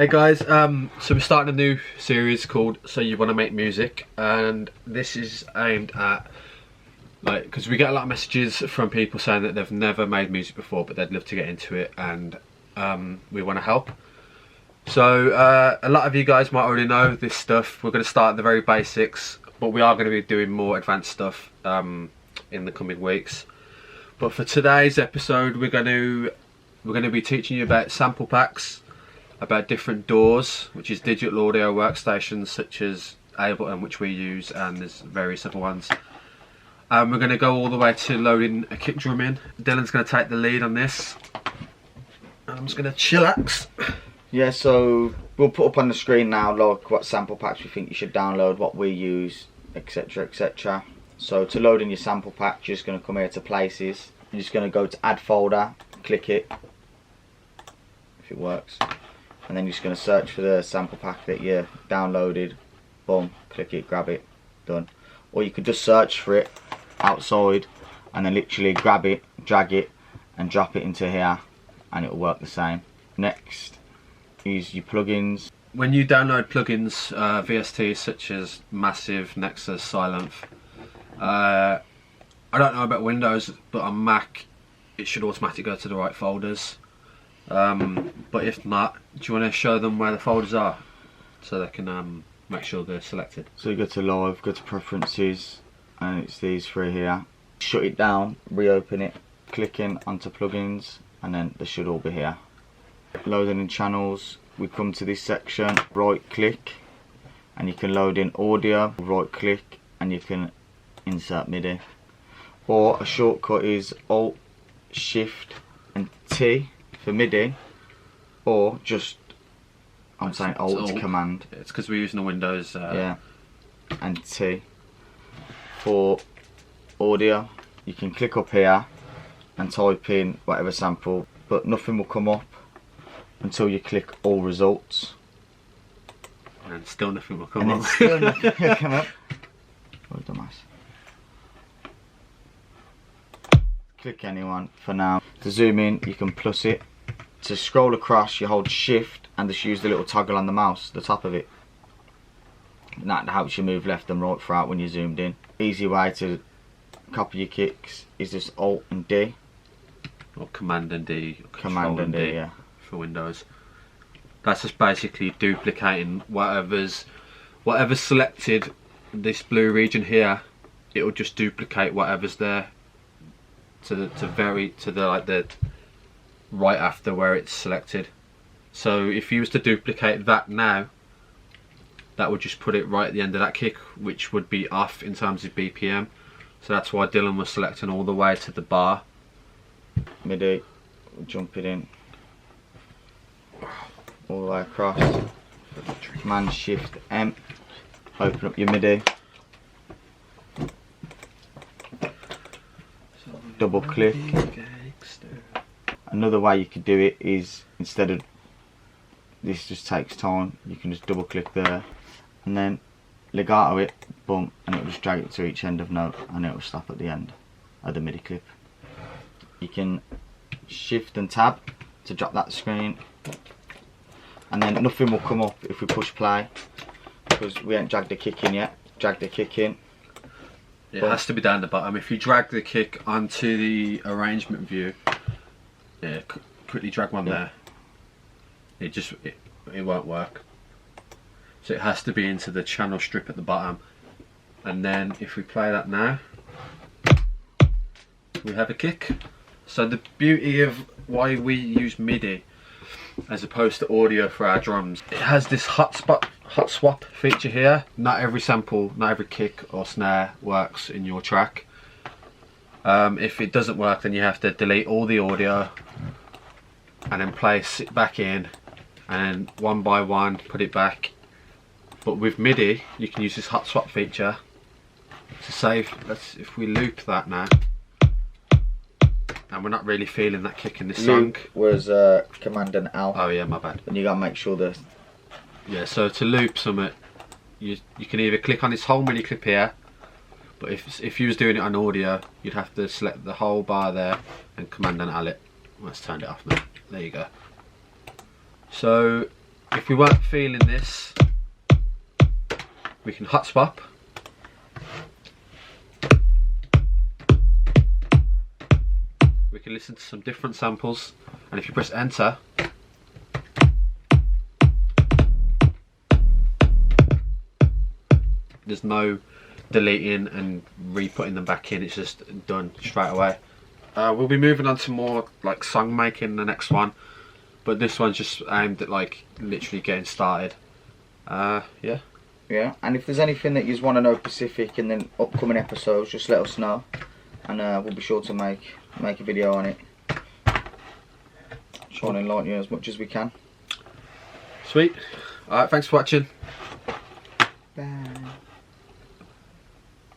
Hey guys, so we're starting a new series called So You Want to Make Music, and this is aimed at, like, because we get a lot of messages from people saying that they've never made music before but they'd love to get into it, and we want to help. So a lot of you guys might already know this stuff. We're going to start at the very basics, but we are going to be doing more advanced stuff in the coming weeks. But for today's episode, we're going to be teaching you about sample packs, about different DAWs, which is digital audio workstations such as Ableton, which we use, and there's various other ones. We're going to go all the way to loading a kick drum in. Dylan's going to take the lead on this. I'm just going to chillax. Yeah, so we'll put up on the screen now like what sample packs we think you should download, what we use, etc, etc. So to load in your sample pack, you're just going to come here to places. You're just going to go to add folder, click it, if it works. And then you're just going to search for the sample pack that you downloaded, boom, click it, grab it, done. Or you could just search for it outside and then literally grab it, drag it and drop it into here and it will work the same. Next is your plugins. When you download plugins, VSTs such as Massive, Nexus, Sylenth, I don't know about Windows, but on Mac it should automatically go to the right folders. But if not, do you want to show them where the folders are so they can make sure they're selected? So you go to live, go to preferences, and it's these three here. Shut it down, reopen it, clicking onto plugins, and then they should all be here. Loading in channels, we come to this section, right click, and you can load in audio, right click, and you can insert MIDI. Or a shortcut is Alt, Shift, and T for MIDI, or just I'm saying Alt Command. It's because we're using the Windows. Yeah, and T for audio. You can click up here and type in whatever sample, but nothing will come up until you click all results. And still nothing will come up. Still nothing will come up. Oh, dumbass. Click anyone for now. To zoom in, you can plus it. To scroll across, you hold shift and just use the little toggle on the mouse, the top of it. And that helps you move left and right throughout when you're zoomed in. Easy way to copy your kicks is just Alt and D. Or Command and D. Or Command and D, yeah. For Windows. That's just basically duplicating whatever's selected. This blue region here, it will just duplicate whatever's there to the right after where it's selected. So if you was to duplicate that now, that would just put it right at the end of that kick, which would be off in terms of BPM. So that's why Dylan was selecting all the way to the bar. MIDI, jump it in all the way across. Command Shift M, open up your MIDI, double click. Another way you could do it is, instead of this just takes time, you can just double click there and then legato it, boom, and it will just drag it to each end of note and it will stop at the end of the MIDI clip. You can shift and tab to drop that screen, and then nothing will come up if we push play because we ain't dragged the kick in yet. Drag the kick in. It has to be down the bottom. If you drag the kick onto the arrangement view, yeah, quickly drag one there. It won't work. So it has to be into the channel strip at the bottom. And then if we play that now, we have a kick. So the beauty of why we use MIDI as opposed to audio for our drums, it has this hot swap feature here. Not every sample, not every kick or snare works in your track. If it doesn't work, then you have to delete all the audio and then place it back in and one by one put it back. But with MIDI you can use this hot swap feature to save. If we loop that now, and we're not really feeling that kick in this song. Was Command and L. Oh yeah, my bad. And you gotta make sure that. Yeah, so to loop something, you can either click on this whole MIDI clip here, but if you was doing it on audio, you'd have to select the whole bar there and Command and L it. Let's turn it off now. There you go. So If we weren't feeling this, we can hot swap. We can listen to some different samples, and if you press enter, there's no deleting and re-putting them back in, it's just done straight away. We'll be moving on to more like song making the next one, but this one's just aimed at like literally getting started. Yeah, and if there's anything that you want to know specific in the upcoming episodes, just let us know, and we'll be sure to make a video on it, trying to enlighten you as much as we can. Sweet. Alright, thanks for watching.